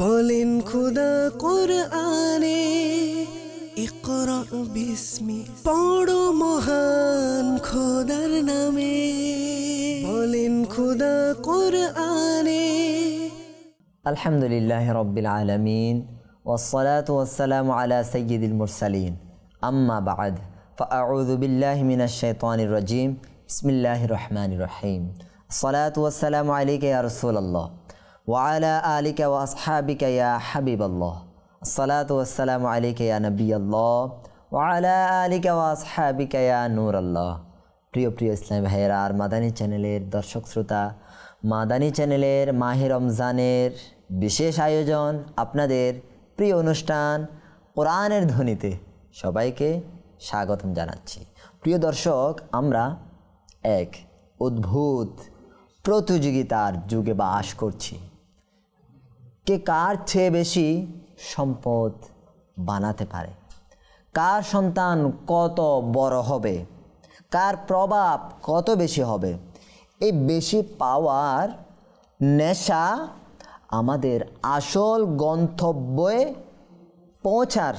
বলেন খোদা কোরআনে ইকরা বিস্মি পড়ো মহান খোদার নামে। বলেন খোদা কোরআনে। আলহামদুলিল্লাহি রাব্বিল আলামিন ওয়াসসালাতু ওয়াসসালামু আলা সাইয়্যিদিল মুরসালিন আম্মা বা'দ ফাআউযু বিল্লাহি মিনাশ শাইতানির রাজীম বিসমিল্লাহির রহমানির রহিম। আসসালাতু ওয়াসসালামু আলাইকা ইয়া রাসূলুল্লাহ ওয়া আলা আলিকা ওয়া আসহাবিকা ইয়া হাবিবাল্লাহ। আসসালাতু ওয়াসসালামু আলাইকা ইয়া নবিয়াল্লাহ ওয়া আলা আলিকা ওয়া আসহাবিকা ইয়া নূরাল্লাহ। প্রিয় ইসলামী ভাইয়েরা আর মাদানী চ্যানেলের দর্শক শ্রোতা, মাদানী চ্যানেলের মাহে রমজানের বিশেষ আয়োজন, আপনাদের প্রিয় অনুষ্ঠান কোরআনের ধ্বনিতে সবাইকে স্বাগতম জানাচ্ছি। প্রিয় দর্শক, আমরা এক অদ্ভুত প্রতিযোগিতার যুগে বাস করছি। কে কার চেয়ে বেশি সম্পদ বানাতে পারে, কার সন্তান কত বড় হবে, কার প্রভাব কত বেশি হবে। এই বেশি পাওয়ার নেশা আমাদের আসল গন্তব্যে পৌঁছার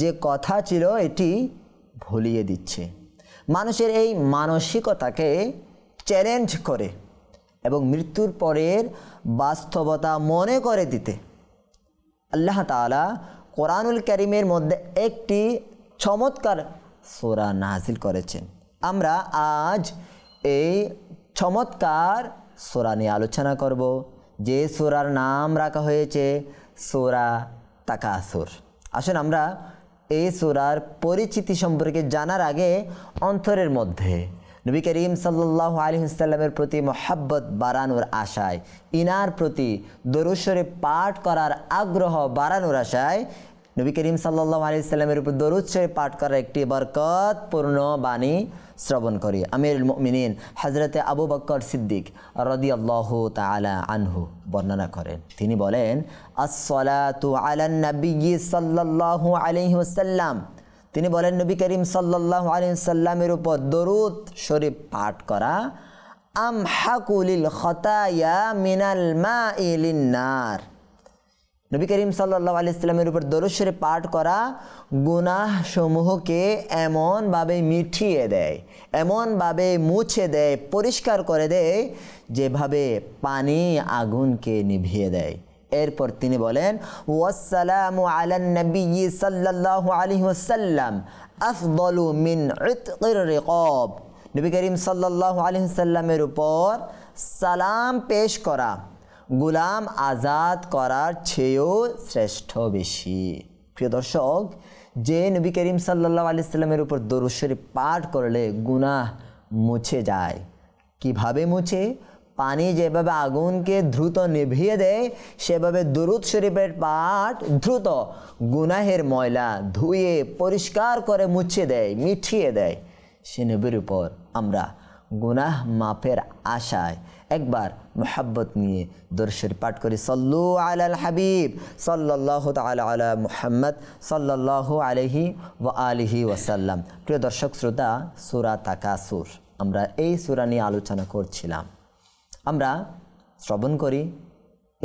যে কথা ছিল এটি ভুলিয়ে দিচ্ছে। মানুষের এই মানসিকতাকে চ্যালেঞ্জ করে এবং মৃত্যুর পরের বাস্তবতা মনে করে দিতে আল্লাহ তাআলা কোরআনুল কারীমের মধ্যে একটি চমৎকার সূরা নাজিল করেছেন। আমরা আজ এই চমৎকার সূরা নিয়ে আলোচনা করব, যে সূরার নাম রাখা হয়েছে সূরা তাকাসুর। আসুন আমরা এই সূরার পরিচিতি সম্পর্কে জানার আগে অন্তরের মধ্যে নবী করিম সাল্লাল্লাহু আলাইহি ওয়াসাল্লামের প্রতি মহব্বত বাড়ানোর আশায়, ইনার প্রতি দরুদ শরীফ পাঠ করার আগ্রহ বাড়ানোর আশায় নবী করিম সাল্লাল্লাহু আলাইহি ওয়াসাল্লামের উপর দরুদ শরীফ পাঠ করার একটি বরকতপূর্ণ বাণী শ্রবণ করি। আমিরুল মুমিনিন হযরতে আবু বকর সিদ্দিক রাদিয়াল্লাহু তাআলা আনহু বর্ণনা করেন। তিনি বলেন, আসসালাতু আলান নবিয়্যি সাল্লাল্লাহু আলাইহি ওয়াসাল্লাম। তিনি বলেন, নবী করিম সাল্লাল্লাহু আলাইহি ওয়াসাল্লামের উপর দরুদ শরীফ পাঠ করা আমহাকুলিল খতায়া মিনাল মাই লিন-নার। নবী করিম সাল্লাল্লাহু আলাইহি ওয়াসাল্লামের উপর দরুদ শরীফ পাঠ করা গুনাহ সমূহকে এমনভাবে মিটিয়ে দেয়, এমনভাবে মুছে দেয়, পরিষ্কার করে দেয় যেভাবে পানি আগুনকে নিভিয়ে দেয়। এরপর তিনি বলেন, ওয়াসসালামু আলান নবিয়্যি সাল্লাল্লাহু আলাইহি ওয়াসাল্লাম আফদলু মিন ইতকির রিকাব। নবী করিম সাল্লাল্লাহু আলাইহি ওয়াসাল্লামের উপর সালাম পেশ করা গোলাম আজাদ করার চেয়েও শ্রেষ্ঠ বেশি। প্রিয় দর্শক, যে নবী করিম সাল্লাল্লাহু আলাইহি ওয়াসাল্লামের উপর দরুদ শরীফ পাঠ করলে গুনাহ মুছে যায়। কিভাবে মুছে? পানি যেভাবে আগুনকে দ্রুত নিভিয়ে দেয়, সেভাবে দরুদ শরীফের পাঠ দ্রুত গুনাহের ময়লা ধুয়ে পরিষ্কার করে মুছে দেয়, মিঠিয়ে দেয়। সে নবীর উপর আমরা গুনাহ মাফের আশায় একবার মুহাব্বত নিয়ে দরুদ শরীফ পাঠ করি। সাল্লু আলাল হাবিব সাল্লাল্লাহু তাআলা আলা মুহাম্মদ সাল্লাল্লাহু আলাইহি ওয়া আলিহি ওয়াসাল্লাম। প্রিয় দর্শক শ্রোতা, সূরা তাকাসুর, আমরা এই সূরা নিয়ে আলোচনা করছিলাম। আমরা শ্রবণ করি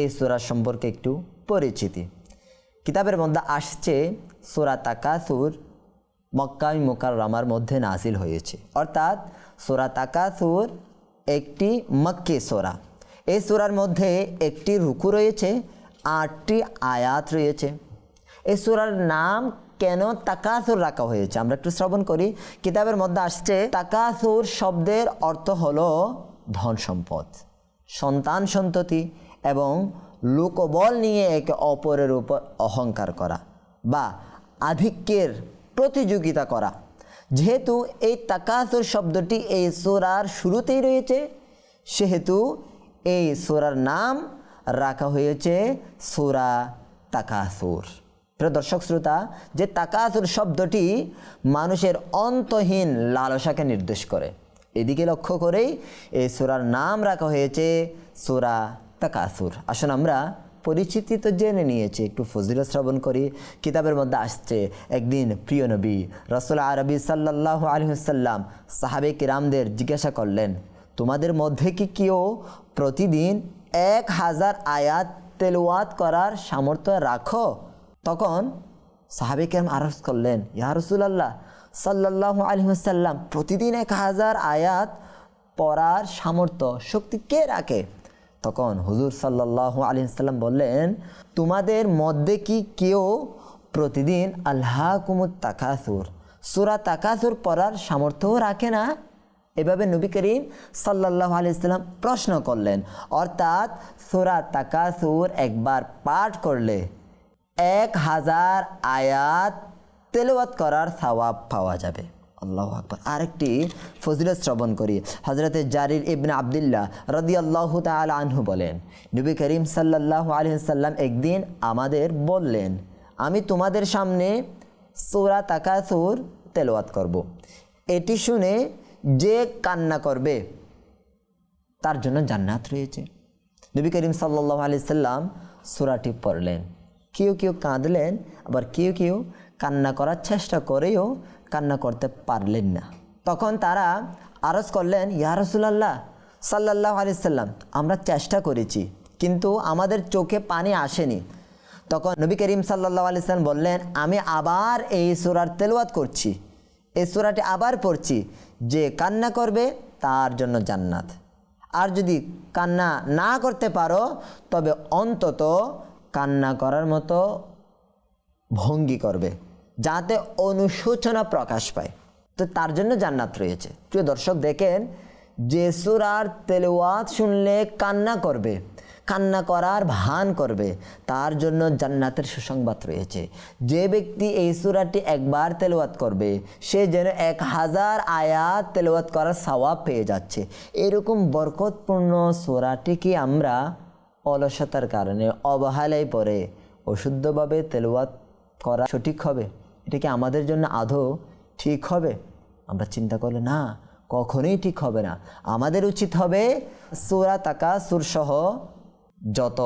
এই সূরা সম্পর্কে একটু পরিচিতি। কিতাবের মধ্যে আসছে সূরা তাকাসুর মক্কা মুকাররমার মধ্যে নাজিল হয়েছে, অর্থাৎ সূরা তাকাসুর একটি মক্কি সূরা। এই সূরার মধ্যে একটি রুকু রয়েছে, 8টি আয়াত রয়েছে। এই সূরার নাম কেন তাকাসুর রাখা হয়েছে আমরা একটু শ্রবণ করি। কিতাবের মধ্যে আসছে তাকাসুর শব্দের অর্থ হলো ধন সম্পদ, সন্তান সন্ততি এবং লোকবল নিয়ে একে অপরের উপর অহংকার করা বা আধিক্যের প্রতিযোগিতা করা। যেহেতু এই তাকাসুর শব্দটি এই সূরার শুরুতেই রয়েছে, সেহেতু এই সূরার নাম রাখা হয়েছে সূরা তাকাসুর। প্রিয় দর্শক শ্রোতা, যে তাকাসুর শব্দটি মানুষের অন্তহীন লালসাকে নির্দেশ করে, এদিকে লক্ষ্য করেই এই সূরার নাম রাখা হয়েছে সূরা তাকাসুর। আসুন আমরা পরিচিতি তো জেনে নিয়েছি, একটু ফজিলত শ্রবণ করি। কিতাবের মধ্যে আসছে, একদিন প্রিয় নবী রাসূল আরবি সাল্লাল্লাহু আলাইহি ওয়াসাল্লাম সাহাবে কিরামদের জিজ্ঞাসা করলেন, তোমাদের মধ্যে কি কেউ প্রতিদিন 1000 আয়াত তেলাওয়াত করার সামর্থ্য রাখো? তখন সাহাবে কেরাম আরজ করলেন, ইয়া রাসূলুল্লাহ সাল্লাল্লাহু আলাইহি ওয়াসাল্লাম, প্রতিদিন 1000 আয়াত পড়ার সামর্থ্য শক্তি কে রাখে? তখন হুজুর সাল্লাল্লাহু আলাইহি ওয়াসাল্লাম বললেন, তোমাদের মধ্যে কি কেউ প্রতিদিন আলহাকুমুত তাকাসুর সূরা তাকাসুর পড়ার সামর্থ্য রাখে না? এভাবে নবী করিম সাল্লাল্লাহু আলাইহি ওয়াসাল্লাম প্রশ্ন করলেন। অর্থাৎ সূরা তাকাসুর একবার পাঠ করলে 1000 আয়াত তেলাওয়াত করার সওয়াব পাওয়া যাবে। আল্লাহু আকবার। আরেকটি ফজিলত শ্রবণ করি। হযরতে জারির ইবনে আব্দুল্লাহ রাদিয়াল্লাহু তাআলা আনহু বলেন, নবী করিম সাল্লাল্লাহু আলাইহি ওয়াসাল্লাম একদিন আমাদের বললেন, আমি তোমাদের সামনে সূরা তাকাসুর তেলাওয়াত করব। এটি শুনে যে কান্না করবে তার জন্য জান্নাত রয়েছে। নবী করিম সাল্লাল্লাহু আলাইহি ওয়াসাল্লাম সূরাটি পড়লেন। কেউ কেউ কাঁদলেন, আবার কেউ কেউ কান্না করার চেষ্টা করেও কান্না করতে পারলেন না। তখন তারা আরজ করলেন, ইয়া রাসূলুল্লাহ সাল্লাল্লাহু আলাইহি ওয়াসাল্লাম, আমরা চেষ্টা করেছি কিন্তু আমাদের চোখে পানি আসেনি। তখন নবী করিম সাল্লাল্লাহু আলাইহি ওয়াসাল্লাম বললেন, আমি আবার এই সূরার তেলাওয়াত করছি, এই সূরাটি আবার পড়ছি, যে কান্না করবে তার জন্য জান্নাত। আর যদি কান্না না করতে পারো তবে অন্তত কান্না করার মতো ভঙ্গি করবে, যাতে অনুশোচনা প্রকাশ পায়, তো তার জন্য জান্নাত রয়েছে। প্রিয় দর্শক, দেখেন যে সূরার তেলাওয়াত শুনলে কান্না করবে, কান্না করার ভান করবে, তার জন্য জান্নাতের সুসংবাদ রয়েছে। যে ব্যক্তি এই সূরাটি একবার তেলাওয়াত করবে সে যেন 1000 আয়াত তেলাওয়াত করার সওয়াব পেয়ে যাচ্ছে। এরকম বরকতপূর্ণ সূরাটিকে আমরা অলসতার কারণে অবহেলায় পড়ে অশুদ্ধভাবে তেলাওয়াত করা সঠিক হবে? এটা কি আমাদের জন্য আদৌ ঠিক হবে? আমরা চিন্তা করলে না, কখনোই ঠিক হবে না। আমাদের উচিত হবে সূরা তাকাসুর সহ যত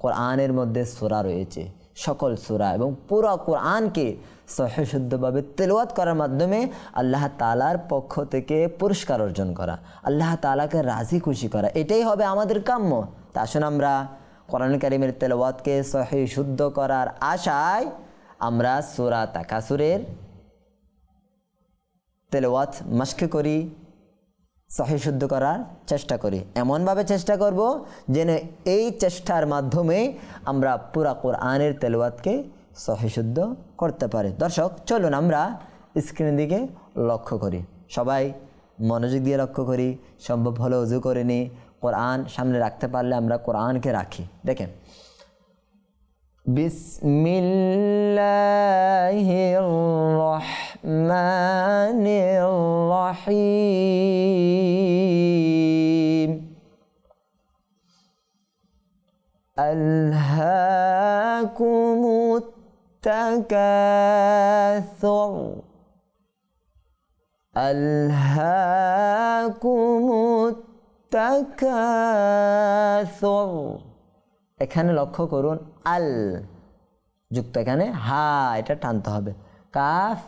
কোরআনের মধ্যে সূরা রয়েছে সকল সূরা এবং পুরো কোরআনকে সহিহ শুদ্ধভাবে তেলাওয়াত করার মাধ্যমে আল্লাহ তাআলার পক্ষ থেকে পুরস্কার অর্জন করা, আল্লাহ তাআলাকে রাজি খুশি করা, এটাই হবে আমাদের কাম্য। তা আসুন আমরা কোরআন কারীমের তেলাওয়াতকে সহিহ শুদ্ধ করার আশায় আমরা সূরা তাকাসুরের তেলাওয়াত মাশক করি, সহিহ শুদ্ধ করার চেষ্টা করি। এমনভাবে চেষ্টা করব যেন এই চেষ্টার মাধ্যমে আমরা পুরা কোরআনের তেলাওয়াতকে সহিহ শুদ্ধ করতে পারি। দর্শক, চলুন আমরা স্ক্রিনের দিকে লক্ষ্য করি, সবাই মনোযোগ দিয়ে লক্ষ্য করি। সম্ভব হলে ওযু করে নিই, কোরআন সামনে রাখতে পারলে আমরা কোরআনকে রাখি। দেখেন, বিসমিল্লাহির রহমানির রহিম। আলহাকুমুত তাকাসুর আলহাকুমুত তাকাসুর। এখানে লক্ষ্য করুন, আল যুক্ত এখানে হা, এটা টানতে হবে। কাফ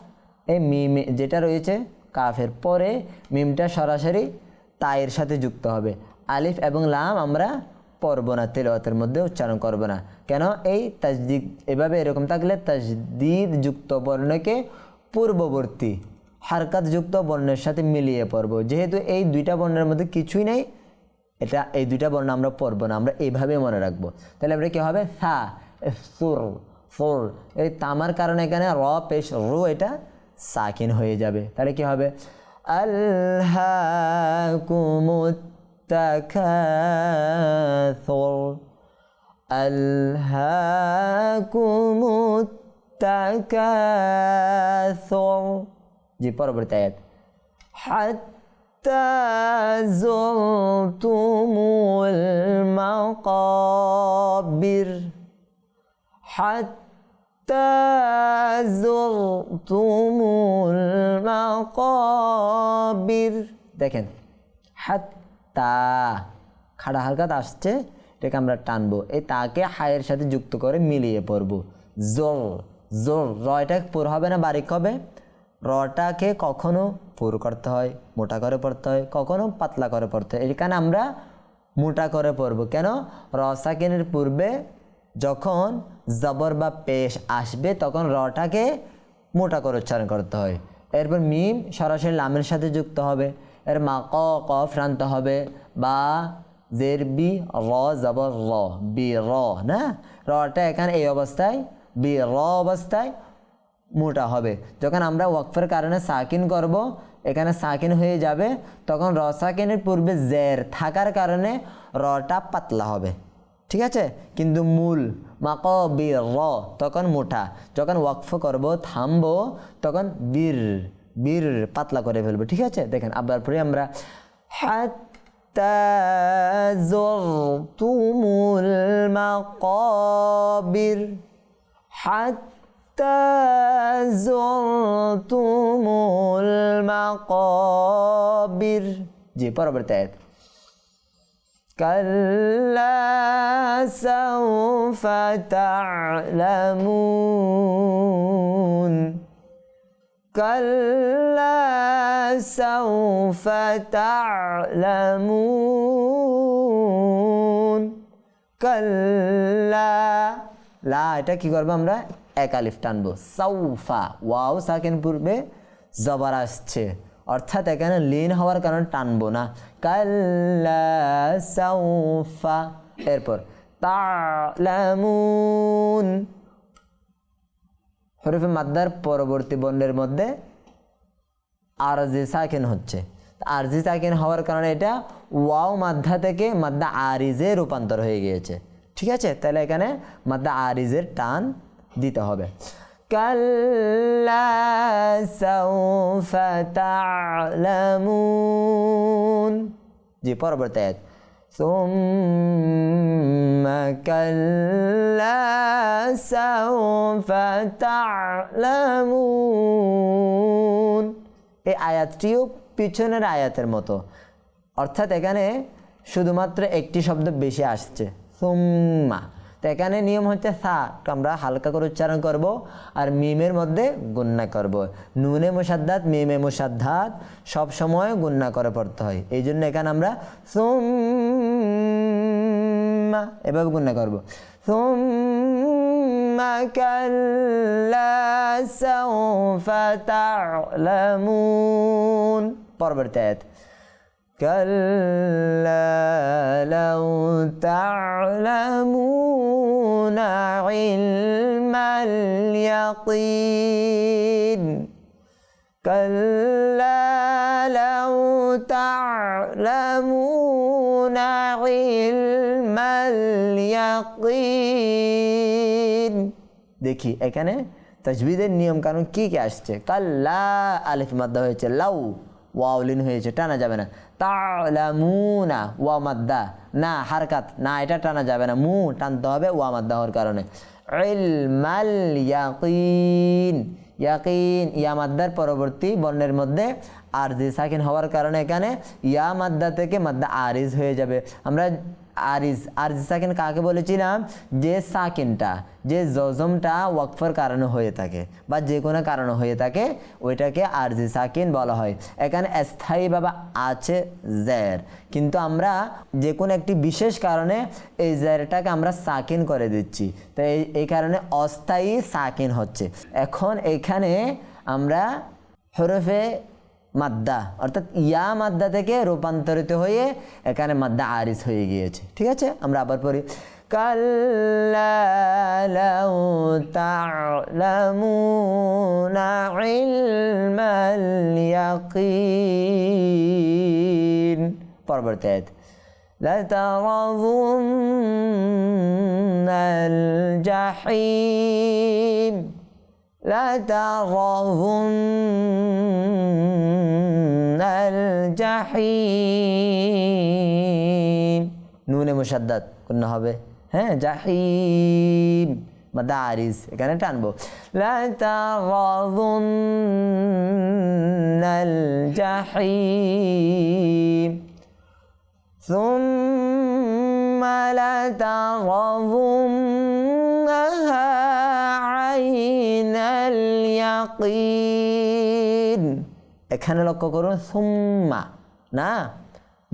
এই মিম যেটা রয়েছে কাফের পরে মিমটা সরাসরি তায়ের সাথে যুক্ত হবে। আলিফ এবং লাম আমরা পড়ব না, তেলাওয়াতের মধ্যে উচ্চারণ করব না। কেন? এই তাজদিদ এভাবে এরকম থাকলে তাজদিদ যুক্ত বর্ণকে পূর্ববর্তী হারকাত যুক্ত বর্ণের সাথে মিলিয়ে পড়ব। যেহেতু এই দুইটা বর্ণের মধ্যে কিছুই নেই, এটা এই দুইটা বর্ণ আমরা পড়ব না, আমরা এইভাবে মনে রাখবো। তাহলে আমরা কী হবে? সা সুর সুর, এই তামার কারণে এখানে র পেশ রু, এটা সাকিন হয়ে যাবে। তাহলে কী হবে? আলহাকুমুত তাকাসুর আলহাকুমুত তাকাসুর। জি, পরবর্তী আয়াত, হাত্তা যুরতুমুল মাকাবির হাত্তা যুরতুমুল মাকাবির। দেখেন, হাত্তা খাড়া হালকাত আসছে, এটাকে আমরা টানবো, এই তাকে হায়ের সাথে যুক্ত করে মিলিয়ে পড়বো। জোর জোর, র এটা পুর হবে না বারিক হবে। রটাকে কখনো পুর করতে হয়, মোটা করে পড়তে হয়, কখনো পাতলা করে পড়তে হয়। এখানে আমরা মোটা করে পড়বো। কেন? র সাকিনের পূর্বে যখন জবর বা পেশ আসবে তখন রটাকে মোটা করে উচ্চারণ করতে হয়। এরপর মিম সরাসরি লামের সাথে যুক্ত হবে, এর মা কফ টানতে হবে, বা জের বি র জবর র বি র, না রটা এখানে এই অবস্থায় বি র অবস্থায় মোটা হবে। যখন আমরা ওয়াকফের কারণে সাকিন করব, এখানে সাকিন হয়ে যাবে, তখন র সাকিনের পূর্বে জের থাকার কারণে রটা পাতলা হবে, ঠিক আছে। কিন্তু মূল মাকাবির র তখন মোটা। যখন ওয়াকফ করব, থামবো, তখন বীর বীর পাতলা করে ফেলবো, ঠিক আছে। দেখেন আবার পরে আমরা হাত্তা যুরতুমুল মাকাবির, হাত্তা যুরতুমুল মাকাবির। জি, পরবর্তী আয়াত। كلا سوف تعلمون كلا سوف تعلمون كلا লা এটা কি করব আমরা এক আলিফ টানবো, সাউফা ওয়াও সাকিন পূর্বে জবর আসছে, অর্থাৎ এখানে লিন হওয়ার কারণে টানবো না, কাল্লা সাউফা। এরপর তা'লামুন, হরফে মাদ্দার পরবর্তী বর্ণের মধ্যে আরজি সাকিন হচ্ছে। আরজি সাকিন হওয়ার কারণে এটা ওয়াও মাদ্দা থেকে মাদ্দা আরিজে রূপান্তর হয়ে গিয়েছে, ঠিক আছে। তাহলে এখানে মাদ্দা আরিজের টান দিতে হবে। কাল্লা সাউফা তা'লামুন। জি, পরবর্তী আয়াত। সুম্মা কাল্লা সাউফা তা'লামুন। এই আয়াতটিও পিছনের আয়াতের মতো, অর্থাৎ এখানে শুধুমাত্র একটি শব্দ বেশি আসছে, সুম্মা। তো এখানে নিয়ম হচ্ছে সা আমরা হালকা করে উচ্চারণ করব, আর মিমের মধ্যে গুন্না করব। নুনে মুসাদ্দাত মিমে মুসাদ্দাত সব সময় গুন্না করে পড়তে হয়, এই জন্য এখানে আমরা সুম্মা এভাবে গুন্না করব। সুম্মা কাল্লা সাউফা তা'লামুন। পরবর্তী আয়াত। كلا لو تعلمون علم اليقين كلا لو تعلمون علم اليقين। দেখি এখানে তাজবিদের নিয়ম কানুন কি কি আসছে। কাল্লা আলিফ মাদ্দা হয়েছে, লাউ ওয়াও লিন হয়েছে, টানা যাবে না। তা'লামুনা ওয়া মাদ্দা, না হারকাত, না এটা টানা যাবে না, মু টানতে হবে ওয়া মাদ্দা হওয়ার কারণে। ইলমাল ইয়াকিন, ইয়াকিন ইয়া মাদ্দার পরবর্তী বর্ণের মধ্যে আরজি সাকিন হওয়ার কারণে এখানে ইয়া মাদ্দা থেকে মাদ্দা আরিজ হয়ে যাবে। আমরা আরজি সাকিন কাকে বলেছিলাম? যে সাকিনটা, যে জজমটা ওয়াকফের কারণে হয়ে থাকে বা যে কোনো কারণে হয়ে থাকে ওইটাকে আরজি সাকিন বলা হয়। এখানে স্থায়ীভাবে আছে জের, কিন্তু আমরা যে কোনো একটি বিশেষ কারণে এই জেরটাকে আমরা সাকিন করে দিচ্ছি, তো এই কারণে অস্থায়ী সাকিন হচ্ছে। এখন এখানে আমরা হরফে মাদ্দা অর্থাৎ ইয়া মাদ্দা থেকে রূপান্তরিত হয়ে এখানে মাদ্দা আরিজ হয়ে গিয়েছে, ঠিক আছে। আমরা আবার পড়ি। কাল্লা লাউ তা'লামুনা ইলমাল ইয়াকিন। পরবর্তী আয়াত। লাতারাউন্নাল জাহিম, লাতারাউন্নাল জাহিম। নুনে মুসাদ্দাত কোন হবে? হ্যাঁ, জাহিম মাদ্দা আরিজ এখানে টানবো। লাতারাউন্নাল জাহিম সুম্মা লাতারাউন্নাহা আইনাল ইয়াকিন। এখানে লক্ষ্য করুন, সুম্মা না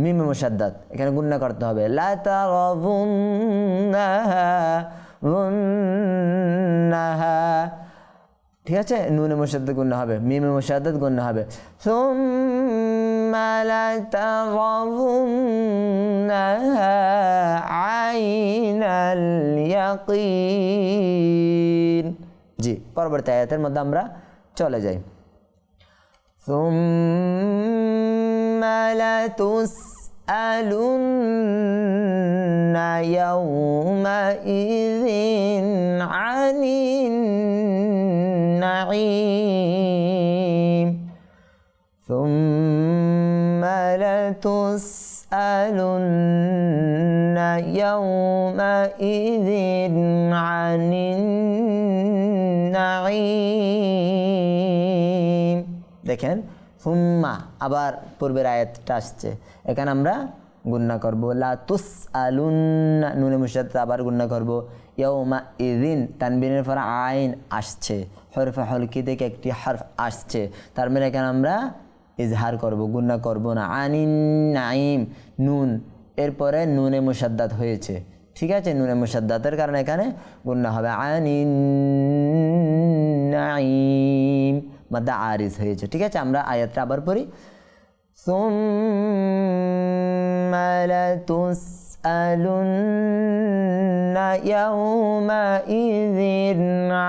মিম মুসাদ্দাত, এখানে গুণনা করতে হবে। লাতারাউন্নাহা গুন্নাহা, ঠিক আছে, নুনে মুশাদ্দাদ গুন্না হবে, মিমে মুশাদ্দাদ গুন্না হবে। সুম্মা লাতারাউন্নাহা আইনাল ইয়াকিন। জি, পরবর্তী আয়াতের মধ্যে আমরা চলে যাই। সুম্মা লাতুসআলুন্না ইয়াওমাইযিন আনিন নাঈম। সুম্মা লাতুসআলুন্না ইয়াওমাইযিন আনিন নাঈম। দেখেন সুম্মা, আবার পূর্বের আয়াতটা আসছে, এখানে আমরা গুন্না করব। লা তুসআলুন্না, নুনে মুশাদ্দাদ আবার গুন্না করব। ইয়াউমা ইযিন, তানবিনের পর আইন আসছে, হরফে হলকি থেকে একটি হরফ আসছে, তার মানে এখানে আমরা ইজহার করব, গুন্না করব না। আনিন নাঈম, নুন এরপরে নুনে মুশাদ্দাদ হয়েছে, ঠিক আছে, নুনে মুশাদ্দাদের কারণে এখানে গুন্না হবে। আনিন নাঈম, মাদ্দা আরিজ হয়েছে, ঠিক আছে। আমরা আয়াতটা আবার পড়ি। সুম্মা লাতুসআলুন্না ইয়াওমাইযিন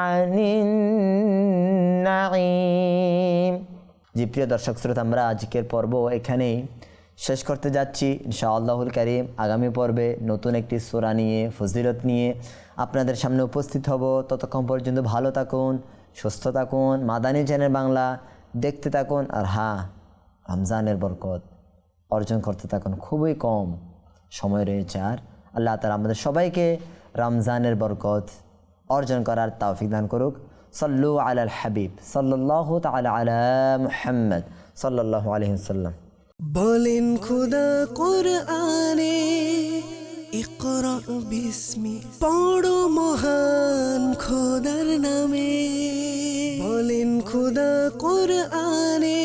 আনিন নাঈম। জি প্রিয় দর্শক শ্রোতা, আমরা আজকের পর্ব এখানেই শেষ করতে যাচ্ছি ইনশাআল্লাহুল কারীম। আগামী পর্বে নতুন একটি সূরা নিয়ে, ফজিলত নিয়ে আপনাদের সামনে উপস্থিত হব। ততক্ষণ পর্যন্ত ভালো থাকুন, সুস্থ থাকুন, মাদানী চ্যানেল বাংলা দেখতে থাকুন। আর হ্যাঁ, রমজানের বরকত অর্জন করতে থাকুন, খুবই কম সময় রয়েছে। আর আল্লাহ তাআলা আমাদের সবাইকে রমজানের বরকত অর্জন করার তৌফিক দান করুক। সাল্লু আলাল হাবিব সাল্লাল্লাহু তাআলা আলা মুহাম্মদ সাল্লাল্লাহু আলাইহি ওয়াসাল্লাম। বলেন খোদা কোরআনে, ইকরা বিস্মি, পড়ো মহান খোদার নামে। বলেন খোদা কোরআনে,